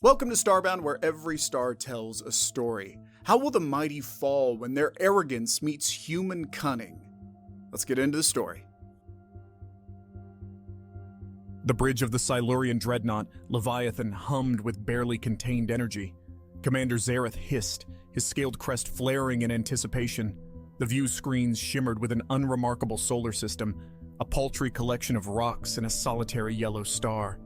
Welcome to Starbound, where every star tells a story. How will the mighty fall when their arrogance meets human cunning? Let's get into the story. The bridge of the Silurian dreadnought, Leviathan, hummed with barely contained energy. Commander Zareth hissed, his scaled crest flaring in anticipation. The view screens shimmered with an unremarkable solar system, a paltry collection of rocks and a solitary yellow star.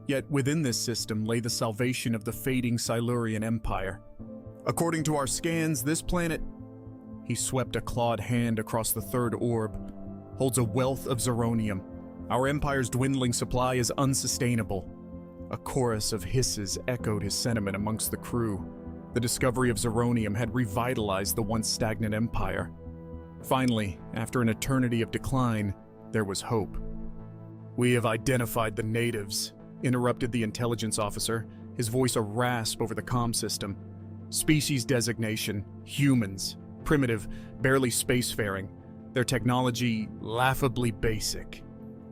Yet within this system lay the salvation of the fading Silurian Empire. According to our scans, this planet, he swept a clawed hand across the third orb, holds a wealth of zirconium. Our empire's dwindling supply is unsustainable. A chorus of hisses echoed his sentiment amongst the crew. The discovery of zirconium had revitalized the once stagnant empire. Finally, after an eternity of decline, there was hope. "We have identified the natives," interrupted the intelligence officer, his voice a rasp over the comm system. "Species designation, humans. Primitive, barely spacefaring. Their technology, laughably basic."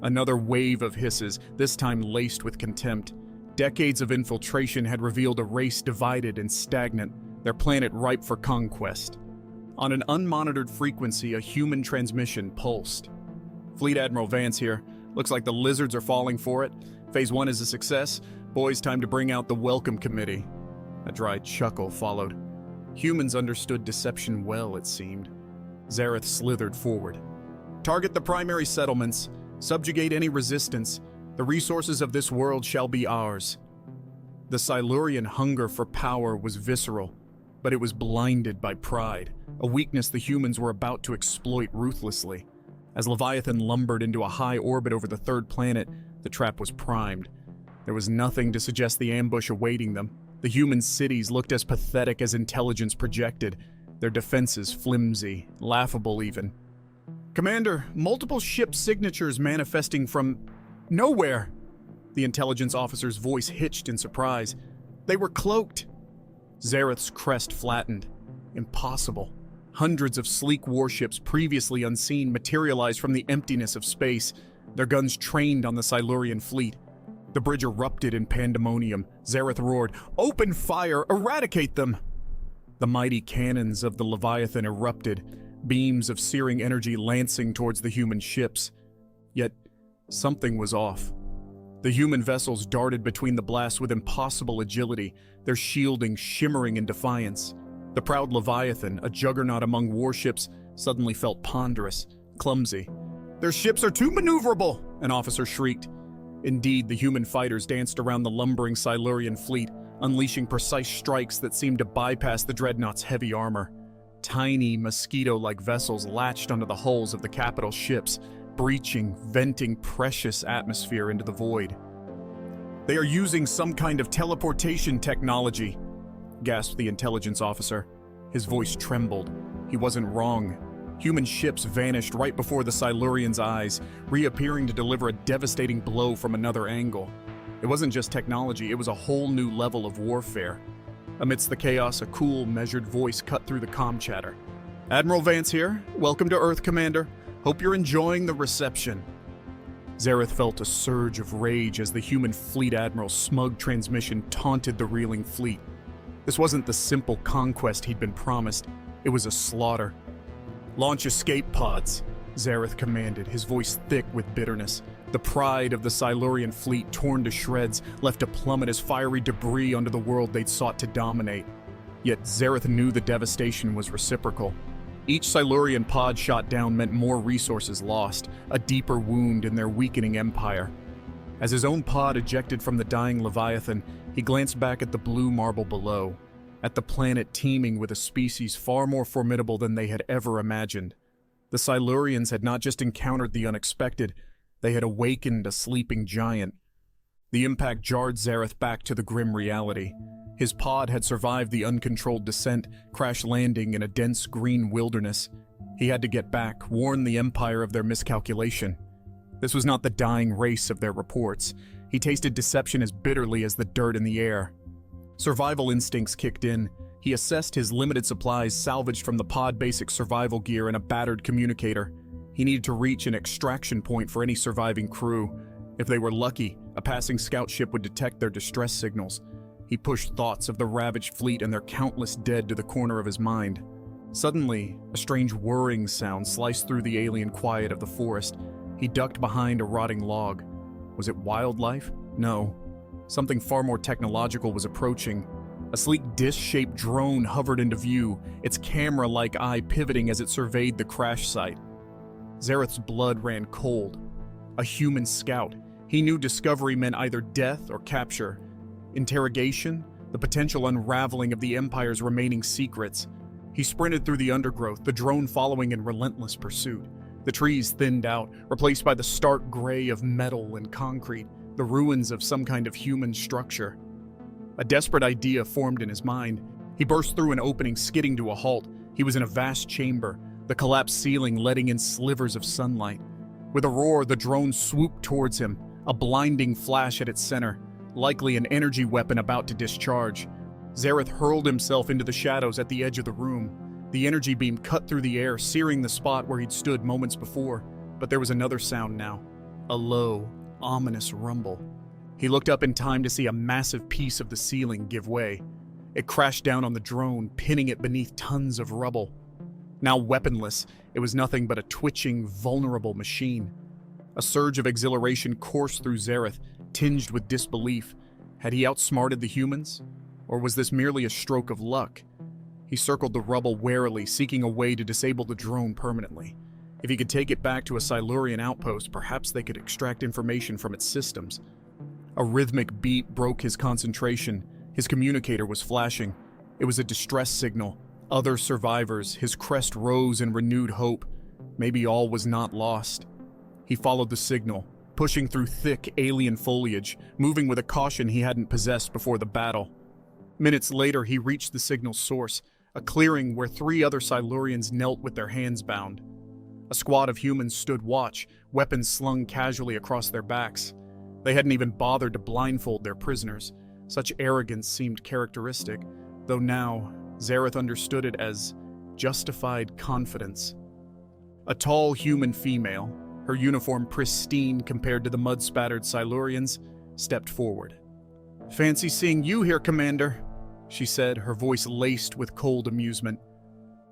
Another wave of hisses, this time laced with contempt. Decades of infiltration had revealed a race divided and stagnant, their planet ripe for conquest. On an unmonitored frequency, a human transmission pulsed. "Fleet Admiral Vance here. Looks like the lizards are falling for it. Phase 1 is a success. Boys, time to bring out the welcome committee." A dry chuckle followed. Humans understood deception well, it seemed. Zareth slithered forward. "Target the primary settlements. Subjugate any resistance. The resources of this world shall be ours." The Silurian hunger for power was visceral, but it was blinded by pride, a weakness the humans were about to exploit ruthlessly. As Leviathan lumbered into a high orbit over the third planet, the trap was primed. There was nothing to suggest the ambush awaiting them. The human cities looked as pathetic as intelligence projected, their defenses flimsy, laughable even. "Commander, multiple ship signatures manifesting from nowhere." The intelligence officer's voice hitched in surprise. "They were cloaked." Zareth's crest flattened. Impossible. Hundreds of sleek warships previously unseen materialized from the emptiness of space, their guns trained on the Silurian fleet. The bridge erupted in pandemonium. Zareth roared, "Open fire! Eradicate them!" The mighty cannons of the Leviathan erupted, beams of searing energy lancing towards the human ships. Yet, something was off. The human vessels darted between the blasts with impossible agility, their shielding shimmering in defiance. The proud Leviathan, a juggernaut among warships, suddenly felt ponderous, clumsy. "Their ships are too maneuverable!" an officer shrieked. Indeed, the human fighters danced around the lumbering Silurian fleet, unleashing precise strikes that seemed to bypass the dreadnought's heavy armor. Tiny, mosquito-like vessels latched onto the hulls of the capital ships, breaching, venting precious atmosphere into the void. "They are using some kind of teleportation technology," gasped the intelligence officer. His voice trembled. He wasn't wrong. Human ships vanished right before the Silurians' eyes, reappearing to deliver a devastating blow from another angle. It wasn't just technology, it was a whole new level of warfare. Amidst the chaos, a cool, measured voice cut through the comm chatter. "Admiral Vance here. Welcome to Earth, Commander. Hope you're enjoying the reception." Zareth felt a surge of rage as the human fleet admiral's smug transmission taunted the reeling fleet. This wasn't the simple conquest he'd been promised. It was a slaughter. "Launch escape pods," Zareth commanded, his voice thick with bitterness. The pride of the Silurian fleet, torn to shreds, left to plummet as fiery debris onto the world they'd sought to dominate. Yet Zareth knew the devastation was reciprocal. Each Silurian pod shot down meant more resources lost, a deeper wound in their weakening empire. As his own pod ejected from the dying Leviathan, he glanced back at the blue marble below, at the planet teeming with a species far more formidable than they had ever imagined. The Silurians had not just encountered the unexpected, they had awakened a sleeping giant. The impact jarred Zareth back to the grim reality. His pod had survived the uncontrolled descent, crash landing in a dense green wilderness. He had to get back, warn the Empire of their miscalculation. This was not the dying race of their reports. He tasted deception as bitterly as the dirt in the air. Survival instincts kicked in. He assessed his limited supplies salvaged from the pod basic survival gear and a battered communicator. He needed to reach an extraction point for any surviving crew. If they were lucky, a passing scout ship would detect their distress signals. He pushed thoughts of the ravaged fleet and their countless dead to the corner of his mind. Suddenly, a strange whirring sound sliced through the alien quiet of the forest. He ducked behind a rotting log. Was it wildlife? No. Something far more technological was approaching. A sleek disc-shaped drone hovered into view, its camera-like eye pivoting as it surveyed the crash site. Zareth's blood ran cold. A human scout. He knew discovery meant either death or capture. Interrogation, the potential unraveling of the Empire's remaining secrets. He sprinted through the undergrowth, the drone following in relentless pursuit. The trees thinned out, replaced by the stark gray of metal and concrete, the ruins of some kind of human structure. A desperate idea formed in his mind. He burst through an opening, skidding to a halt. He was in a vast chamber, the collapsed ceiling letting in slivers of sunlight. With a roar, the drone swooped towards him, a blinding flash at its center, likely an energy weapon about to discharge. Zareth hurled himself into the shadows at the edge of the room. The energy beam cut through the air, searing the spot where he'd stood moments before. But there was another sound now, a low, ominous rumble. He looked up in time to see a massive piece of the ceiling give way. It crashed down on the drone, pinning it beneath tons of rubble. Now weaponless, it was nothing but a twitching, vulnerable machine. A surge of exhilaration coursed through Zareth, tinged with disbelief. Had he outsmarted the humans? Or was this merely a stroke of luck? He circled the rubble warily, seeking a way to disable the drone permanently. If he could take it back to a Silurian outpost, perhaps they could extract information from its systems. A rhythmic beat broke his concentration. His communicator was flashing. It was a distress signal. Other survivors, his crest rose in renewed hope. Maybe all was not lost. He followed the signal, pushing through thick alien foliage, moving with a caution he hadn't possessed before the battle. Minutes later, he reached the signal's source, a clearing where 3 other Silurians knelt with their hands bound. A squad of humans stood watch, weapons slung casually across their backs. They hadn't even bothered to blindfold their prisoners. Such arrogance seemed characteristic, though now Zareth understood it as justified confidence. A tall human female, her uniform pristine compared to the mud-spattered Silurians, stepped forward. "Fancy seeing you here, Commander," she said, her voice laced with cold amusement.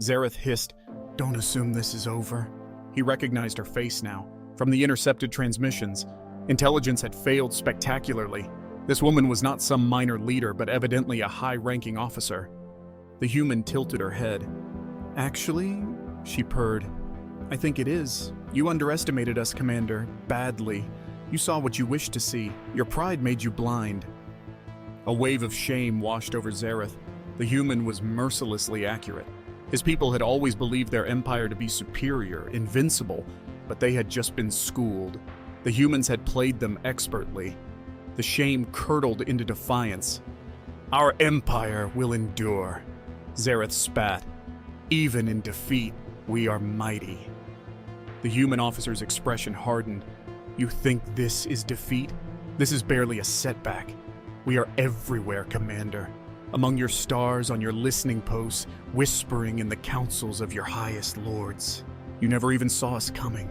Zareth hissed, "Don't assume this is over." He recognized her face now. From the intercepted transmissions, intelligence had failed spectacularly. This woman was not some minor leader, but evidently a high-ranking officer. The human tilted her head. "Actually," she purred, "I think it is. You underestimated us, Commander, badly. You saw what you wished to see. Your pride made you blind." A wave of shame washed over Zareth. The human was mercilessly accurate. His people had always believed their empire to be superior, invincible, but they had just been schooled. The humans had played them expertly. The shame curdled into defiance. "Our empire will endure," Zareth spat. "Even in defeat, we are mighty." The human officer's expression hardened. "You think this is defeat? This is barely a setback. We are everywhere, Commander. Among your stars, on your listening posts, whispering in the councils of your highest lords. You never even saw us coming."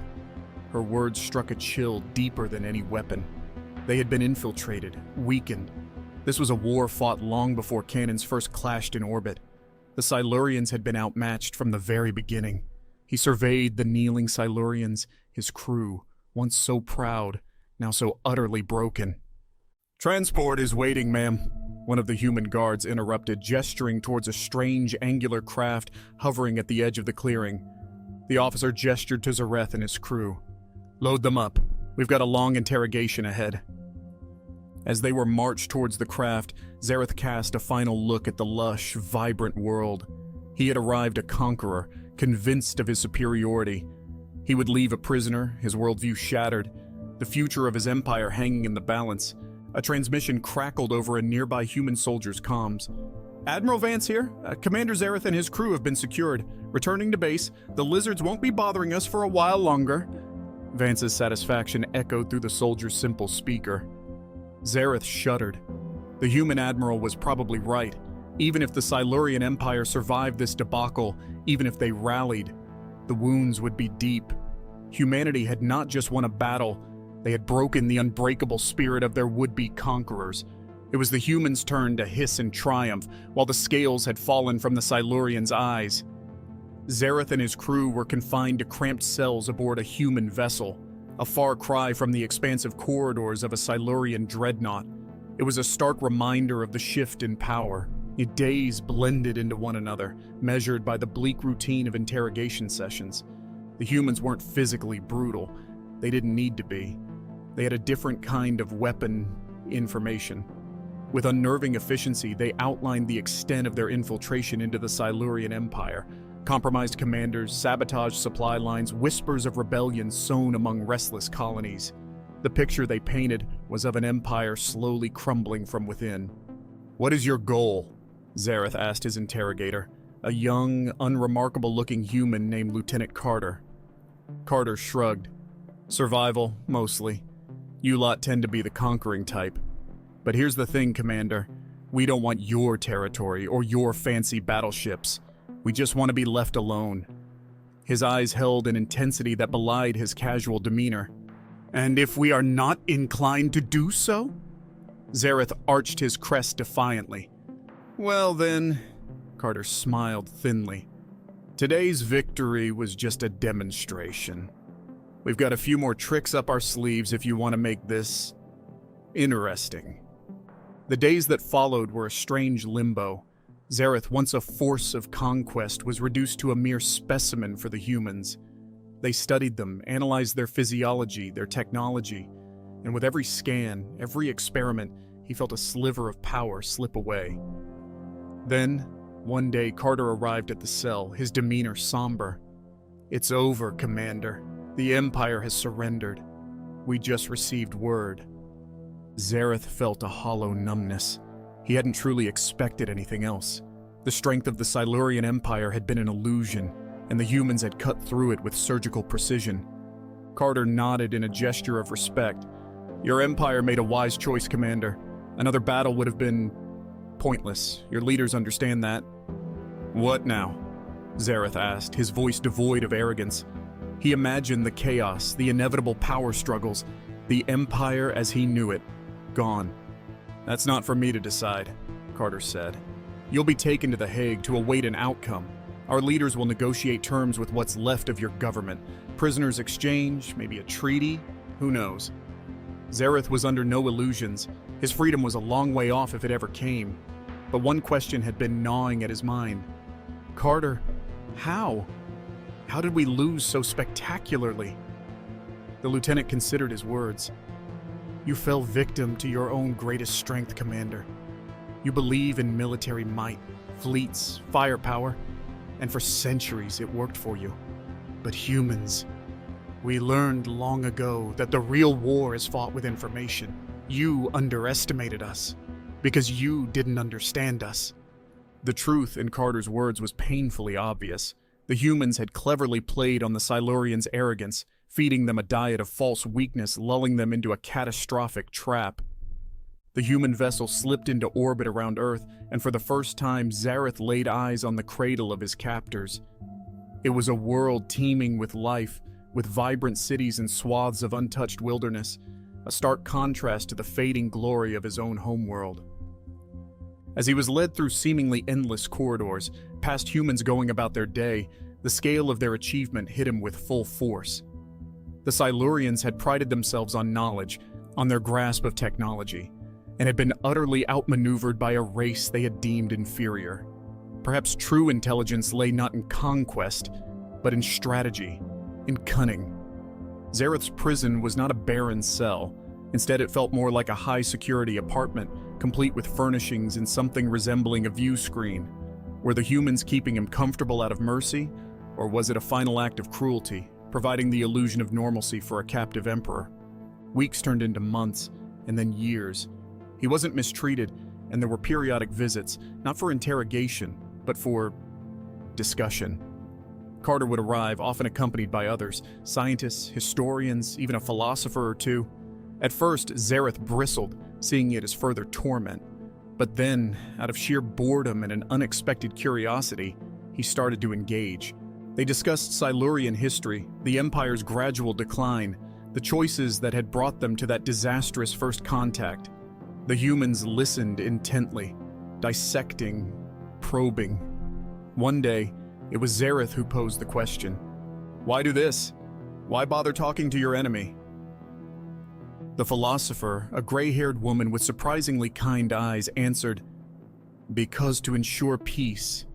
Her words struck a chill deeper than any weapon. They had been infiltrated, weakened. This was a war fought long before cannons first clashed in orbit. The Silurians had been outmatched from the very beginning. He surveyed the kneeling Silurians, his crew, once so proud, now so utterly broken. "Transport is waiting, ma'am," one of the human guards interrupted, gesturing towards a strange, angular craft hovering at the edge of the clearing. The officer gestured to Zareth and his crew. "Load them up. We've got a long interrogation ahead." As they were marched towards the craft, Zareth cast a final look at the lush, vibrant world. He had arrived a conqueror, convinced of his superiority. He would leave a prisoner, his worldview shattered, the future of his empire hanging in the balance. A transmission crackled over a nearby human soldier's comms. "Admiral Vance here. Commander Zareth and his crew have been secured. Returning to base. The lizards won't be bothering us for a while longer." Vance's satisfaction echoed through the soldier's simple speaker. Zareth shuddered. The human admiral was probably right. Even if the Silurian Empire survived this debacle, even if they rallied, the wounds would be deep. Humanity had not just won a battle, they had broken the unbreakable spirit of their would-be conquerors. It was the humans' turn to hiss in triumph, while the scales had fallen from the Silurians' eyes. Zareth and his crew were confined to cramped cells aboard a human vessel, a far cry from the expansive corridors of a Silurian dreadnought. It was a stark reminder of the shift in power. Days blended into one another, measured by the bleak routine of interrogation sessions. The humans weren't physically brutal. They didn't need to be. They had a different kind of weapon information. With unnerving efficiency, they outlined the extent of their infiltration into the Silurian Empire. Compromised commanders, sabotaged supply lines, whispers of rebellion sown among restless colonies. The picture they painted was of an empire slowly crumbling from within. "What is your goal?" Zareth asked his interrogator, a young, unremarkable-looking human named Lieutenant Carter. Carter shrugged. "Survival, mostly. You lot tend to be the conquering type. But here's the thing, Commander. We don't want your territory or your fancy battleships. We just want to be left alone." His eyes held an intensity that belied his casual demeanor. "And if we are not inclined to do so?" Zareth arched his crest defiantly. "Well then," Carter smiled thinly, "today's victory was just a demonstration. We've got a few more tricks up our sleeves if you want to make this interesting." The days that followed were a strange limbo. Zareth, once a force of conquest, was reduced to a mere specimen for the humans. They studied them, analyzed their physiology, their technology, and with every scan, every experiment, he felt a sliver of power slip away. Then, one day, Carter arrived at the cell, his demeanor somber. "It's over, Commander. The Empire has surrendered. We just received word." Zareth felt a hollow numbness. He hadn't truly expected anything else. The strength of the Silurian Empire had been an illusion, and the humans had cut through it with surgical precision. Carter nodded in a gesture of respect. "Your empire made a wise choice, Commander. Another battle would have been pointless. Your leaders understand that." "What now?" Zareth asked, his voice devoid of arrogance. He imagined the chaos, the inevitable power struggles, the empire as he knew it, gone. "That's not for me to decide," Carter said. "You'll be taken to The Hague to await an outcome. Our leaders will negotiate terms with what's left of your government. Prisoners exchange, maybe a treaty, who knows?" Zareth was under no illusions. His freedom was a long way off if it ever came. But one question had been gnawing at his mind. "Carter, how? How did we lose so spectacularly?" The lieutenant considered his words. "You fell victim to your own greatest strength, Commander. You believe in military might, fleets, firepower, and for centuries it worked for you. But humans, we learned long ago that the real war is fought with information. You underestimated us, because you didn't understand us." The truth in Carter's words was painfully obvious. The humans had cleverly played on the Silurians' arrogance, feeding them a diet of false weakness, lulling them into a catastrophic trap. The human vessel slipped into orbit around Earth, and for the first time, Zareth laid eyes on the cradle of his captors. It was a world teeming with life, with vibrant cities and swaths of untouched wilderness, a stark contrast to the fading glory of his own homeworld. As he was led through seemingly endless corridors, past humans going about their day, the scale of their achievement hit him with full force. The Silurians had prided themselves on knowledge, on their grasp of technology, and had been utterly outmaneuvered by a race they had deemed inferior. Perhaps true intelligence lay not in conquest, but in strategy, in cunning. Zareth's prison was not a barren cell. Instead, it felt more like a high-security apartment, complete with furnishings and something resembling a view screen. Were the humans keeping him comfortable out of mercy, or was it a final act of cruelty, providing the illusion of normalcy for a captive emperor? Weeks turned into months, and then years. He wasn't mistreated, and there were periodic visits, not for interrogation, but for discussion. Carter would arrive, often accompanied by others, scientists, historians, even a philosopher or two. At first, Zareth bristled, seeing it as further torment. But then, out of sheer boredom and an unexpected curiosity, he started to engage. They discussed Silurian history, the Empire's gradual decline, the choices that had brought them to that disastrous first contact. The humans listened intently, dissecting, probing. One day, it was Zareth who posed the question. Why do this? Why bother talking to your enemy? The philosopher, a gray-haired woman with surprisingly kind eyes, answered, because to ensure peace,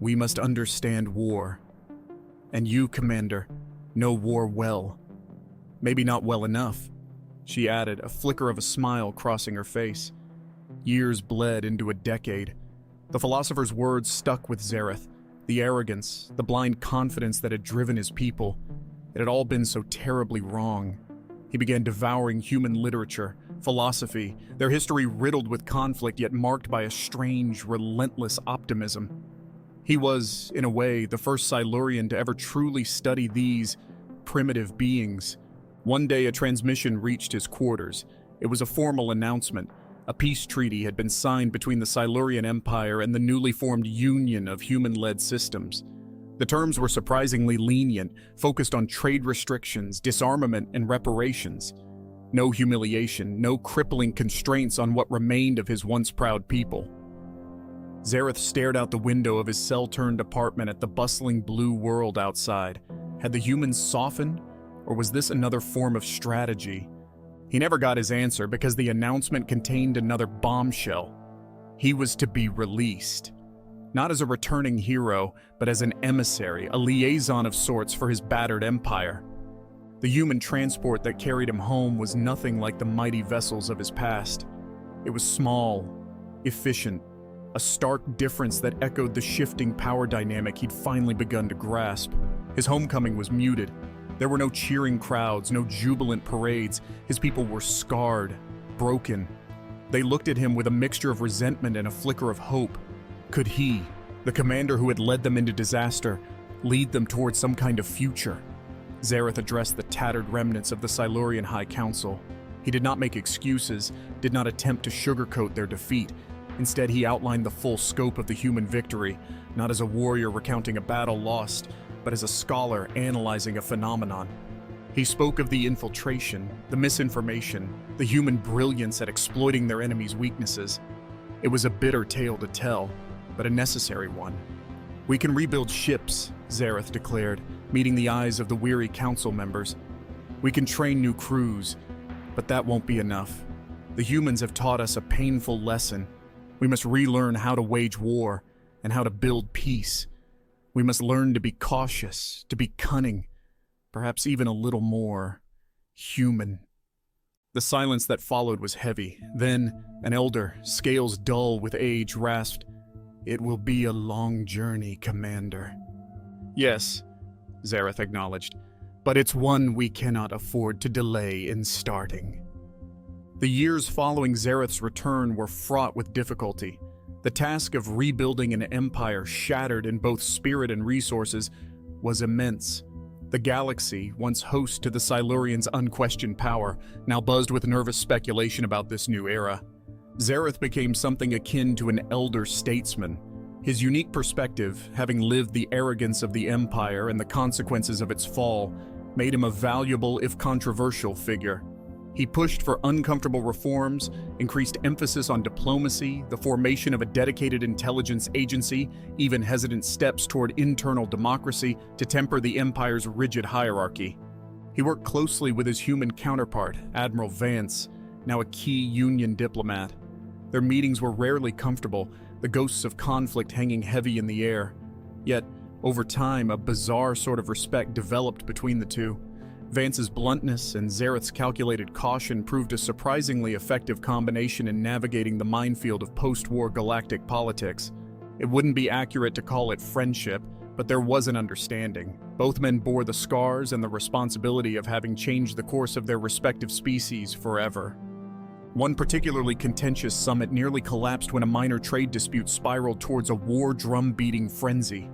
we must understand war. And you, Commander, know war well. Maybe not well enough, she added, a flicker of a smile crossing her face. Years bled into a decade. The philosopher's words stuck with Zareth. The arrogance, the blind confidence that had driven his people. It had all been so terribly wrong. He began devouring human literature, philosophy, their history riddled with conflict yet marked by a strange, relentless optimism. He was, in a way, the first Silurian to ever truly study these primitive beings. One day a transmission reached his quarters. It was a formal announcement. A peace treaty had been signed between the Silurian Empire and the newly formed Union of Human-Led Systems. The terms were surprisingly lenient, focused on trade restrictions, disarmament, and reparations. No humiliation, no crippling constraints on what remained of his once proud people. Zareth stared out the window of his cell-turned apartment at the bustling blue world outside. Had the humans softened, or was this another form of strategy? He never got his answer because the announcement contained another bombshell. He was to be released. Not as a returning hero, but as an emissary, a liaison of sorts for his battered empire. The human transport that carried him home was nothing like the mighty vessels of his past. It was small, efficient, a stark difference that echoed the shifting power dynamic he'd finally begun to grasp. His homecoming was muted. There were no cheering crowds, no jubilant parades. His people were scarred, broken. They looked at him with a mixture of resentment and a flicker of hope. Could he, the commander who had led them into disaster, lead them towards some kind of future? Zareth addressed the tattered remnants of the Silurian High Council. He did not make excuses, did not attempt to sugarcoat their defeat. Instead, he outlined the full scope of the human victory, not as a warrior recounting a battle lost, but as a scholar analyzing a phenomenon. He spoke of the infiltration, the misinformation, the human brilliance at exploiting their enemies' weaknesses. It was a bitter tale to tell, but a necessary one. We can rebuild ships, Zareth declared, meeting the eyes of the weary council members. We can train new crews, but that won't be enough. The humans have taught us a painful lesson. We must relearn how to wage war and how to build peace. We must learn to be cautious, to be cunning, perhaps even a little more human. The silence that followed was heavy. Then, an elder, scales dull with age, rasped, "It will be a long journey, Commander." "Yes," Zareth acknowledged, "but it's one we cannot afford to delay in starting." The years following Zareth's return were fraught with difficulty. The task of rebuilding an empire shattered in both spirit and resources was immense. The galaxy, once host to the Silurians' unquestioned power, now buzzed with nervous speculation about this new era. Zareth became something akin to an elder statesman. His unique perspective, having lived the arrogance of the empire and the consequences of its fall, made him a valuable, if controversial, figure. He pushed for uncomfortable reforms, increased emphasis on diplomacy, the formation of a dedicated intelligence agency, even hesitant steps toward internal democracy to temper the empire's rigid hierarchy. He worked closely with his human counterpart, Admiral Vance, now a key Union diplomat. Their meetings were rarely comfortable, the ghosts of conflict hanging heavy in the air. Yet, over time, a bizarre sort of respect developed between the two. Vance's bluntness and Zareth's calculated caution proved a surprisingly effective combination in navigating the minefield of post-war galactic politics. It wouldn't be accurate to call it friendship, but there was an understanding. Both men bore the scars and the responsibility of having changed the course of their respective species forever. One particularly contentious summit nearly collapsed when a minor trade dispute spiraled towards a war drum-beating frenzy.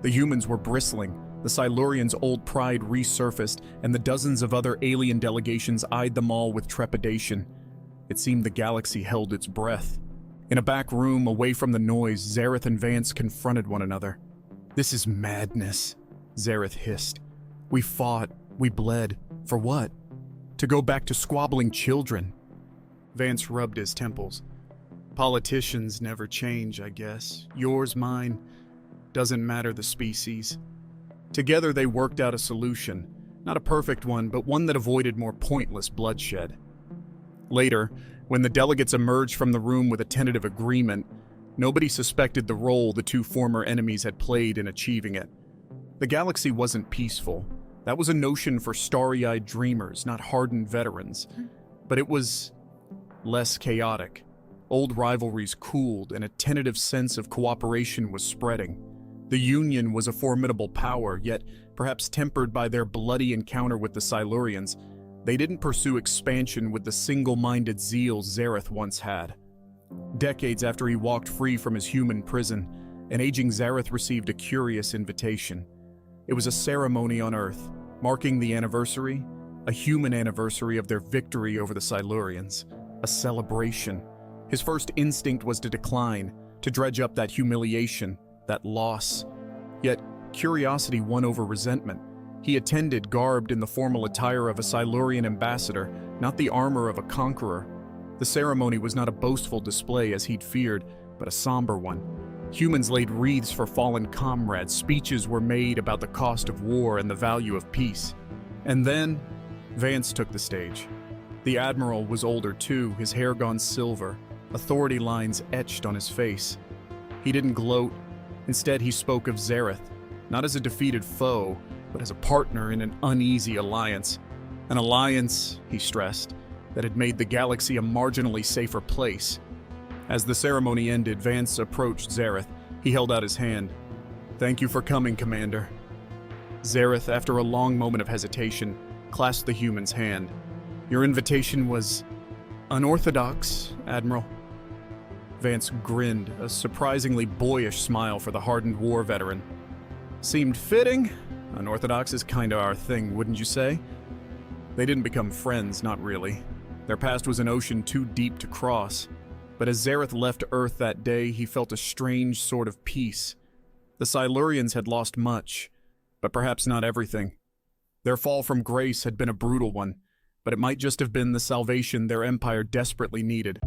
The humans were bristling. The Silurians' old pride resurfaced, and the dozens of other alien delegations eyed them all with trepidation. It seemed the galaxy held its breath. In a back room, away from the noise, Zareth and Vance confronted one another. "This is madness," Zareth hissed. "We fought, we bled. For what? To go back to squabbling children." Vance rubbed his temples. Politicians never change, I guess. Yours, mine, doesn't matter the species. Together they worked out a solution. Not a perfect one, but one that avoided more pointless bloodshed. Later, when the delegates emerged from the room with a tentative agreement, nobody suspected the role the two former enemies had played in achieving it. The galaxy wasn't peaceful. That was a notion for starry-eyed dreamers, not hardened veterans. But it was less chaotic. Old rivalries cooled, and a tentative sense of cooperation was spreading. The Union was a formidable power, yet, perhaps tempered by their bloody encounter with the Silurians, they didn't pursue expansion with the single-minded zeal Zareth once had. Decades after he walked free from his human prison, an aging Zareth received a curious invitation. It was a ceremony on Earth, marking the anniversary, a human anniversary of their victory over the Silurians. A celebration. His first instinct was to decline, to dredge up that humiliation, that loss. Yet, curiosity won over resentment. He attended garbed in the formal attire of a Silurian ambassador, not the armor of a conqueror. The ceremony was not a boastful display as he'd feared, but a somber one. Humans laid wreaths for fallen comrades, speeches were made about the cost of war and the value of peace. And then, Vance took the stage. The Admiral was older too, his hair gone silver, authority lines etched on his face. He didn't gloat. Instead, he spoke of Zareth, not as a defeated foe, but as a partner in an uneasy alliance. An alliance, he stressed, that had made the galaxy a marginally safer place. As the ceremony ended, Vance approached Zareth. He held out his hand. "Thank you for coming, Commander." Zareth, after a long moment of hesitation, clasped the human's hand. "Your invitation was unorthodox, Admiral." Vance grinned, a surprisingly boyish smile for the hardened war veteran. "Seemed fitting. Unorthodox is kinda our thing, wouldn't you say?" They didn't become friends, not really. Their past was an ocean too deep to cross. But as Zareth left Earth that day, he felt a strange sort of peace. The Silurians had lost much, but perhaps not everything. Their fall from grace had been a brutal one, but it might just have been the salvation their empire desperately needed.